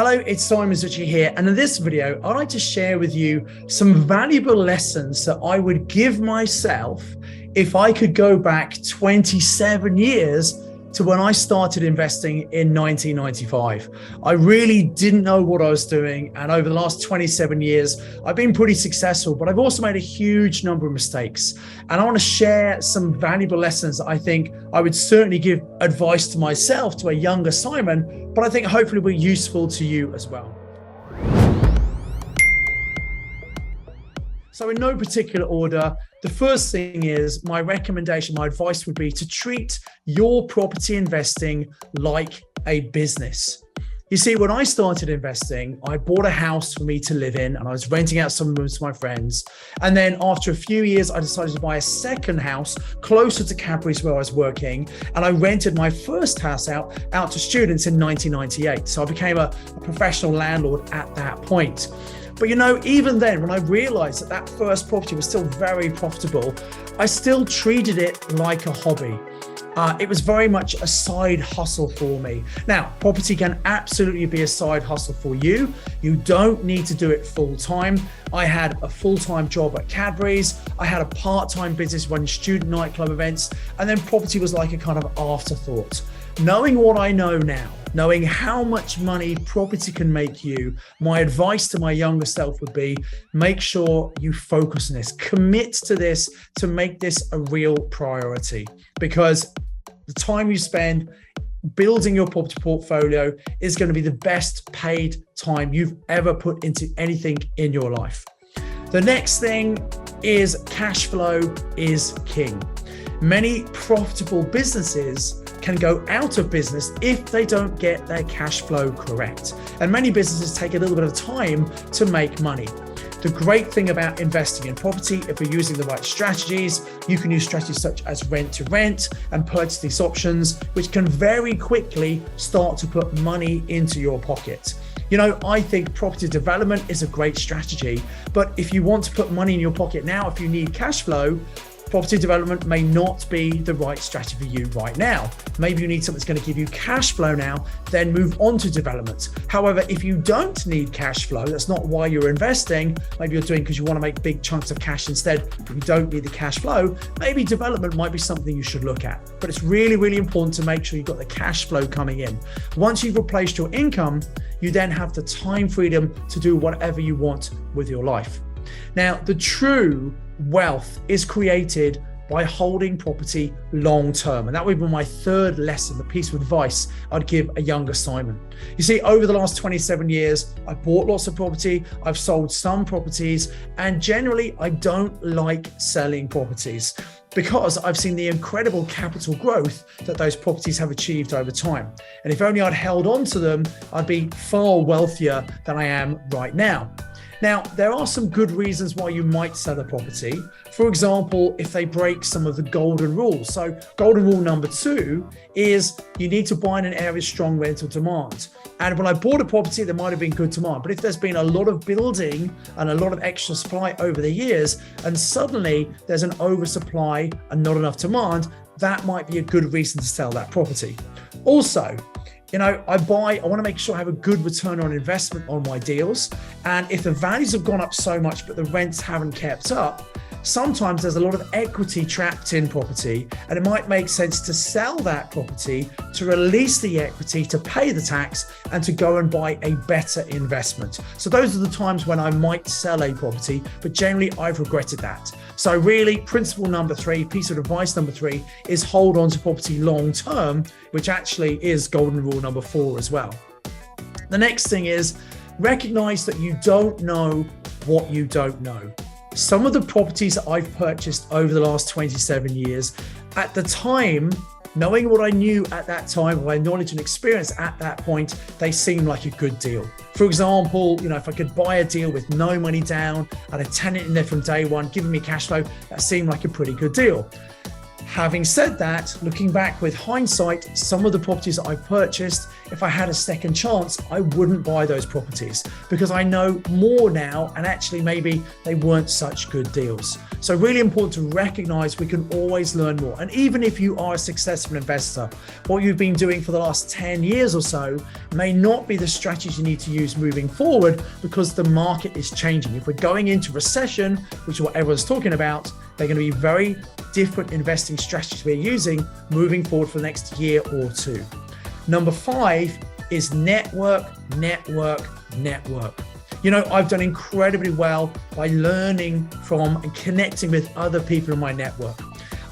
Hello, it's Zutshi here, and in this video, I'd like to share with you some valuable lessons that I would give myself if I could go back 27 years to when I started investing in 1995. I really didn't know what I was doing, and over the last 27 years, I've been pretty successful, but I've also made a huge number of mistakes. And I want to share some valuable lessons that I think I would certainly give advice to myself, to a younger Simon, but I think hopefully will be useful to you as well. So in no particular order, the first thing is my recommendation, my advice would be to treat your property investing like a business. You see, when I started investing, I bought a house for me to live in and I was renting out some rooms to my friends. And then after a few years, I decided to buy a second house closer to Cadbury's where I was working. And I rented my first house out to students in 1998. So I became a professional landlord at that point. But you know, even then, when I realized that first property was still very profitable, I still treated it like a hobby. It was very much a side hustle for me. Now, property can absolutely be a side hustle for you. You don't need to do it full time. I had a full-time job at Cadbury's. I had a part-time business running student nightclub events, and then property was like a kind of afterthought. Knowing what I know now, knowing how much money property can make you, my advice to my younger self would be, make sure you focus on this, commit to this to make this a real priority, because the time you spend building your property portfolio is going to be the best paid time you've ever put into anything in your life. The next thing is cash flow is king. Many profitable businesses can go out of business if they don't get their cash flow correct. And many businesses take a little bit of time to make money. The great thing about investing in property, if you're using the right strategies, you can use strategies such as rent to rent and purchase lease options, which can very quickly start to put money into your pocket. You know, I think property development is a great strategy, but if you want to put money in your pocket now, if you need cash flow, property development may not be the right strategy for you right now. Maybe you need something that's going to give you cash flow now, then move on to development. However, if you don't need cash flow, that's not why you're investing. Maybe you're doing because you want to make big chunks of cash instead, but you don't need the cash flow. Maybe development might be something you should look at. But it's really, really important to make sure you've got the cash flow coming in. Once you've replaced your income, you then have the time freedom to do whatever you want with your life. Now, the true wealth is created by holding property long term. And that would be my third lesson, the piece of advice I'd give a younger Simon. You see, over the last 27 years, I bought lots of property, I've sold some properties, and generally I don't like selling properties because I've seen the incredible capital growth that those properties have achieved over time. And if only I'd held on to them, I'd be far wealthier than I am right now. Now, there are some good reasons why you might sell a property. For example, if they break some of the golden rules. So golden rule number 2 is you need to buy in an area with strong rental demand. And when I bought a property, there might have been good demand. But if there's been a lot of building and a lot of extra supply over the years, and suddenly there's an oversupply and not enough demand, that might be a good reason to sell that property. Also, you know, I want to make sure I have a good return on investment on my deals. And if the values have gone up so much, but the rents haven't kept up, sometimes there's a lot of equity trapped in property, and it might make sense to sell that property to release the equity, to pay the tax, and to go and buy a better investment. So those are the times when I might sell a property, but generally I've regretted that. So really, principle number 3, piece of advice number 3 is hold on to property long term, which actually is golden rule number 4 as well. The next thing is recognize that you don't know what you don't know. Some of the properties that I've purchased over the last 27 years, at the time, knowing what I knew at that time, my knowledge and experience at that point, they seemed like a good deal. For example, you know, if I could buy a deal with no money down and a tenant in there from day one, giving me cash flow, that seemed like a pretty good deal. Having said that, looking back with hindsight, some of the properties that I've purchased if I had a second chance, I wouldn't buy those properties because I know more now, and actually maybe they weren't such good deals. So really important to recognize we can always learn more. And even if you are a successful investor, what you've been doing for the last 10 years or so may not be the strategy you need to use moving forward because the market is changing. If we're going into recession, which is what everyone's talking about, they're going to be very different investing strategies we're using moving forward for the next year or two. Number 5 is network, network, network. You know, I've done incredibly well by learning from and connecting with other people in my network.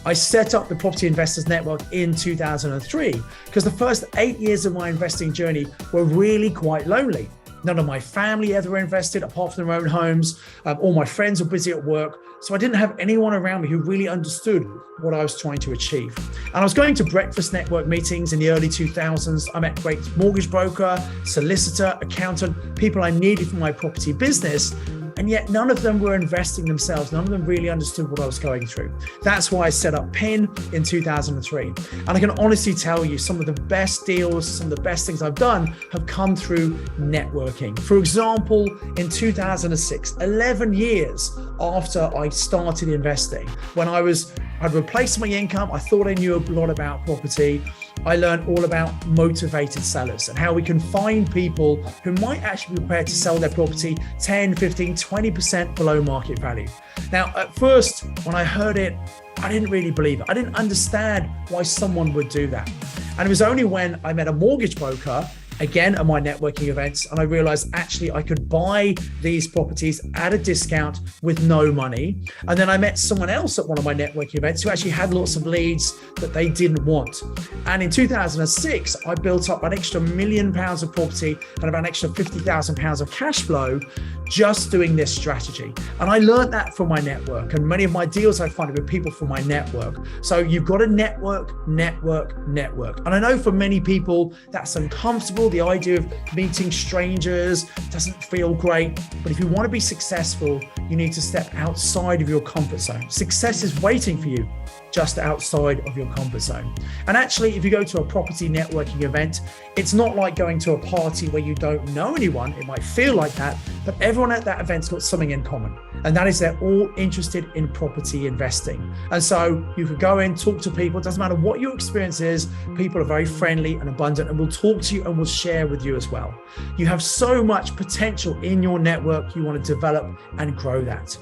I set up the Property Investors Network in 2003 because the first 8 years of my investing journey were really quite lonely. None of my family ever invested apart from their own homes. All my friends were busy at work. So I didn't have anyone around me who really understood what I was trying to achieve. And I was going to breakfast network meetings in the early 2000s. I met great mortgage broker, solicitor, accountant, people I needed for my property business. And yet none of them were investing themselves. None of them really understood what I was going through. That's why I set up PIN in 2003. And I can honestly tell you some of the best deals, some of the best things I've done have come through networking. For example, in 2006, 11 years after I started investing, when I'd replaced my income, I thought I knew a lot about property. I learned all about motivated sellers and how we can find people who might actually be prepared to sell their property 10, 15, 20% below market value. Now, at first, when I heard it, I didn't really believe it. I didn't understand why someone would do that. And it was only when I met a mortgage broker, again at my networking events, and I realized actually I could buy these properties at a discount with no money. And then I met someone else at one of my networking events who actually had lots of leads that they didn't want. And in 2006, I built up an extra £1 million of property and about an extra £50,000 of cash flow just doing this strategy. And I learned that from my network, and many of my deals I find with people from my network. So you've got to network, network, network. And I know for many people that's uncomfortable. The idea of meeting strangers doesn't feel great, but if you want to be successful, you need to step outside of your comfort zone. Success is waiting for you just outside of your comfort zone. And actually, if you go to a property networking event, it's not like going to a party where you don't know anyone. It might feel like that, but everyone at that event's got something in common. And that is they're all interested in property investing. And so you could go in, talk to people. It doesn't matter what your experience is. People are very friendly and abundant and will talk to you and will share with you as well. You have so much potential in your network. You want to develop and grow that.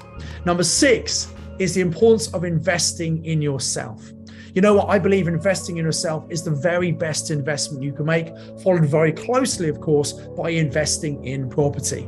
Number 6 is the importance of investing in yourself. You know what? I believe investing in yourself is the very best investment you can make, followed very closely, of course, by investing in property.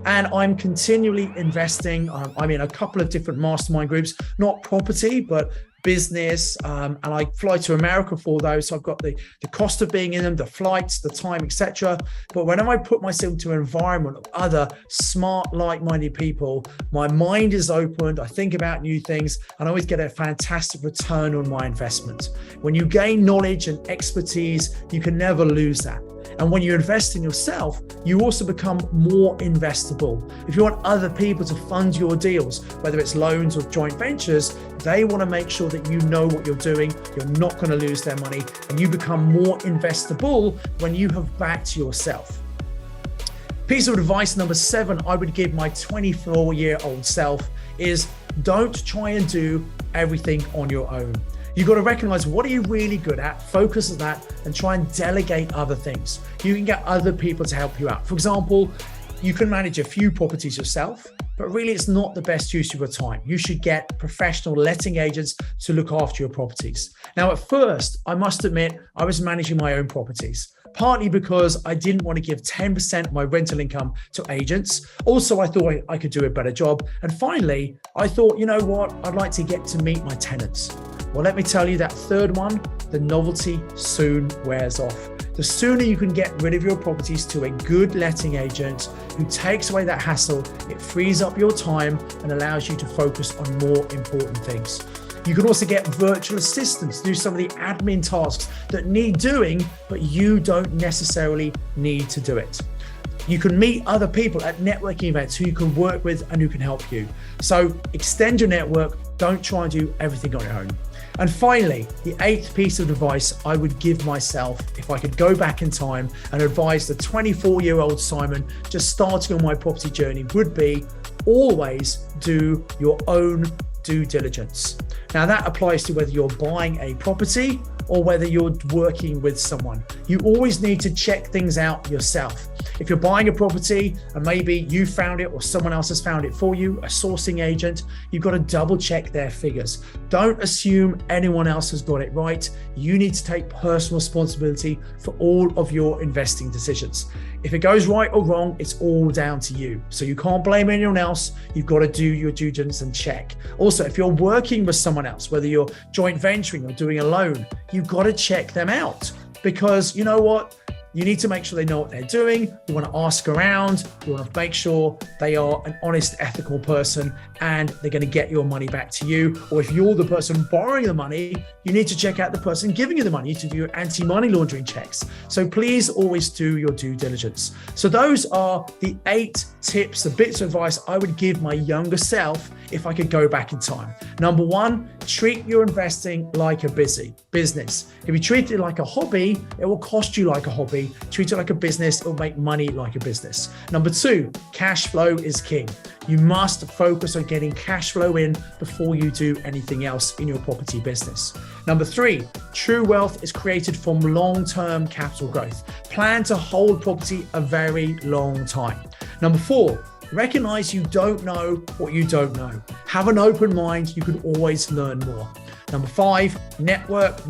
And I'm continually investing. I'm in a couple of different mastermind groups, not property, but business, and I fly to America for those. So I've got the cost of being in them, the flights, the time, etc. But whenever I put myself into an environment of other smart, like-minded people, my mind is opened. I think about new things, and I always get a fantastic return on my investment. When you gain knowledge and expertise, you can never lose that. And when you invest in yourself, you also become more investable. If you want other people to fund your deals, whether it's loans or joint ventures, they want to make sure that you know what you're doing, you're not going to lose their money, and you become more investable when you have backed yourself. Piece of advice number 7 I would give my 24-year-old self is don't try and do everything on your own. You've got to recognize what are you really good at, focus on that, and try and delegate other things. You can get other people to help you out. For example, you can manage a few properties yourself, but really it's not the best use of your time. You should get professional letting agents to look after your properties. Now, at first, I must admit, I was managing my own properties, partly because I didn't want to give 10% of my rental income to agents. Also, I thought I could do a better job. And finally, I thought, you know what? I'd like to get to meet my tenants. Well, let me tell you that third one, the novelty soon wears off. The sooner you can get rid of your properties to a good letting agent who takes away that hassle, it frees up your time and allows you to focus on more important things. You can also get virtual assistants to do some of the admin tasks that need doing, but you don't necessarily need to do it. You can meet other people at networking events who you can work with and who can help you. So extend your network. Don't try and do everything on your own. And finally, the 8th piece of advice I would give myself if I could go back in time and advise the 24-year-old Simon just starting on my property journey would be always do your own due diligence. Now that applies to whether you're buying a property or whether you're working with someone. You always need to check things out yourself. If you're buying a property and maybe you found it or someone else has found it for you, a sourcing agent, you've got to double check their figures. Don't assume anyone else has got it right. You need to take personal responsibility for all of your investing decisions. If it goes right or wrong, it's all down to you. So you can't blame anyone else. You've got to do your due diligence and check. Also, if you're working with someone else, whether you're joint venturing or doing a loan, you've got to check them out, because you know what? You need to make sure they know what they're doing. You want to ask around. You want to make sure they are an honest, ethical person and they're going to get your money back to you. Or if you're the person borrowing the money, you need to check out the person giving you the money to do your anti-money laundering checks. So please always do your due diligence. So those are the 8 tips, the bits of advice I would give my younger self if I could go back in time. Number 1, treat your investing like a business. If you treat it like a hobby, it will cost you like a hobby. Treat it like a business, it will make money like a business. Number 2, cash flow is king. You must focus on getting cash flow in before you do anything else in your property business. Number 3, true wealth is created from long-term capital growth. Plan to hold property a very long time. Number 4, recognize you don't know what you don't know. Have an open mind. You can always learn more. Number 5, network.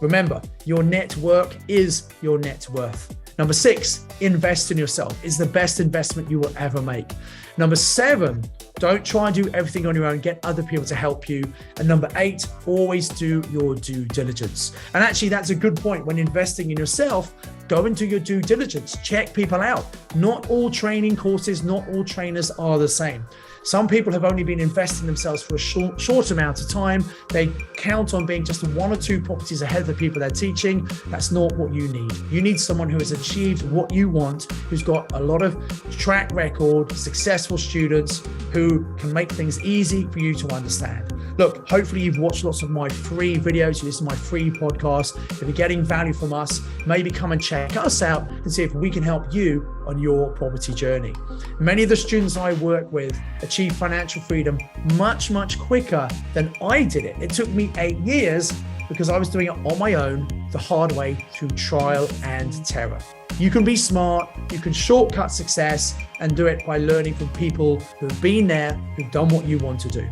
Remember, your network is your net worth. Number 6, invest in yourself. It's the best investment you will ever make. Number 7, don't try and do everything on your own. Get other people to help you. And number 8, always do your due diligence. And actually, that's a good point. When investing in yourself, go into your due diligence. Check people out. Not all training courses, not all trainers are the same. Some people have only been investing themselves for a short amount of time. They count on being just 1 or 2 properties ahead of the people they're teaching. That's not what you need. You need someone who has achieved what you want, who's got a lot of track record, successful students who can make things easy for you to understand. Look, hopefully you've watched lots of my free videos. You listen to my free podcast. If you're getting value from us, maybe come and check us out and see if we can help you on your property journey. Many of the students I work with achieve financial freedom much quicker than I did it. It took me 8 years because I was doing it on my own, the hard way, through trial and terror. You can be smart, you can shortcut success and do it by learning from people who've been there, who've done what you want to do.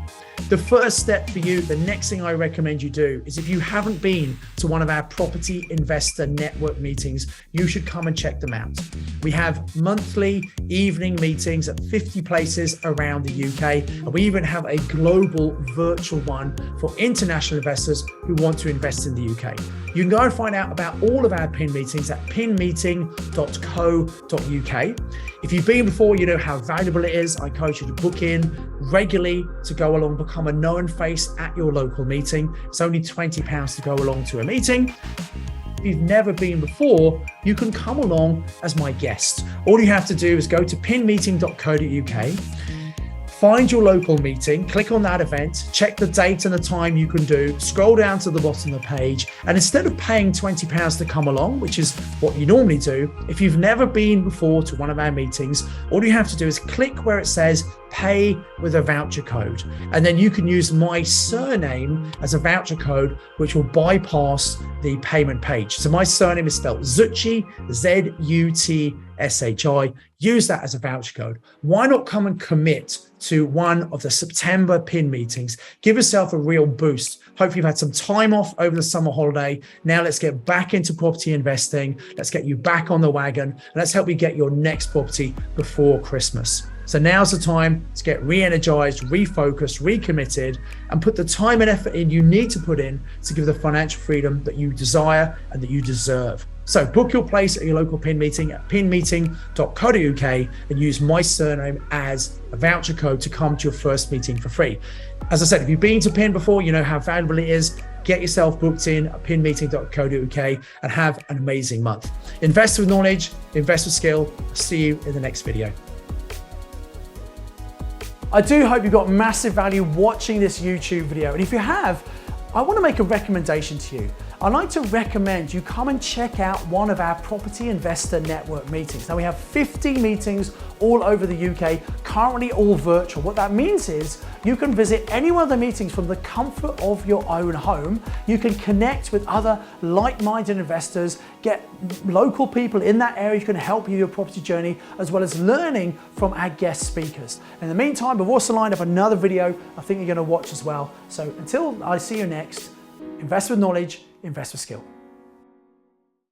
The first step for you, the next thing I recommend you do is, if you haven't been to one of our property investor network meetings, you should come and check them out. We have monthly evening meetings at 50 places around the UK, and we even have a global virtual one for international investors who want to invest in the UK. You can go and find out about all of our PIN meetings at pinmeeting.co.uk. If you've been before, you know how valuable it is. I encourage you to book in regularly to go along, become a known face at your local meeting. It's only £20 to go along to a meeting. If you've never been before, you can come along as my guest. All you have to do is go to pinmeeting.co.uk, find your local meeting, click on that event, check the date and the time you can do, scroll down to the bottom of the page, and instead of paying £20 to come along, which is what you normally do, if you've never been before to one of our meetings, all you have to do is click where it says pay with a voucher code, and then you can use my surname as a voucher code, which will bypass the payment page. So my surname is spelled Zutshi, Zutshi. Use that as a voucher code. Why not come and commit to one of the September PIN meetings? Give yourself a real boost. Hopefully you've had some time off over the summer holiday. Now let's get back into property investing. Let's get you back on the wagon, and let's help you get your next property before Christmas. So now's the time to get re-energized, refocused, recommitted, and put the time and effort in you need to put in to give the financial freedom that you desire and that you deserve. So book your place at your local PIN meeting at pinmeeting.co.uk and use my surname as a voucher code to come to your first meeting for free. As I said, if you've been to PIN before, you know how valuable it is. Get yourself booked in at pinmeeting.co.uk and have an amazing month. Invest with knowledge, invest with skill. See you in the next video. I do hope you got massive value watching this YouTube video. And if you have, I want to make a recommendation to you. I'd like to recommend you come and check out one of our Property Investor Network meetings. Now we have 50 meetings all over the UK, currently all virtual. What that means is you can visit any one of the meetings from the comfort of your own home. You can connect with other like-minded investors, get local people in that area who can help you with your property journey, as well as learning from our guest speakers. In the meantime, we've also lined up another video I think you're going to watch as well. So until I see you next, invest with knowledge, invest with skill.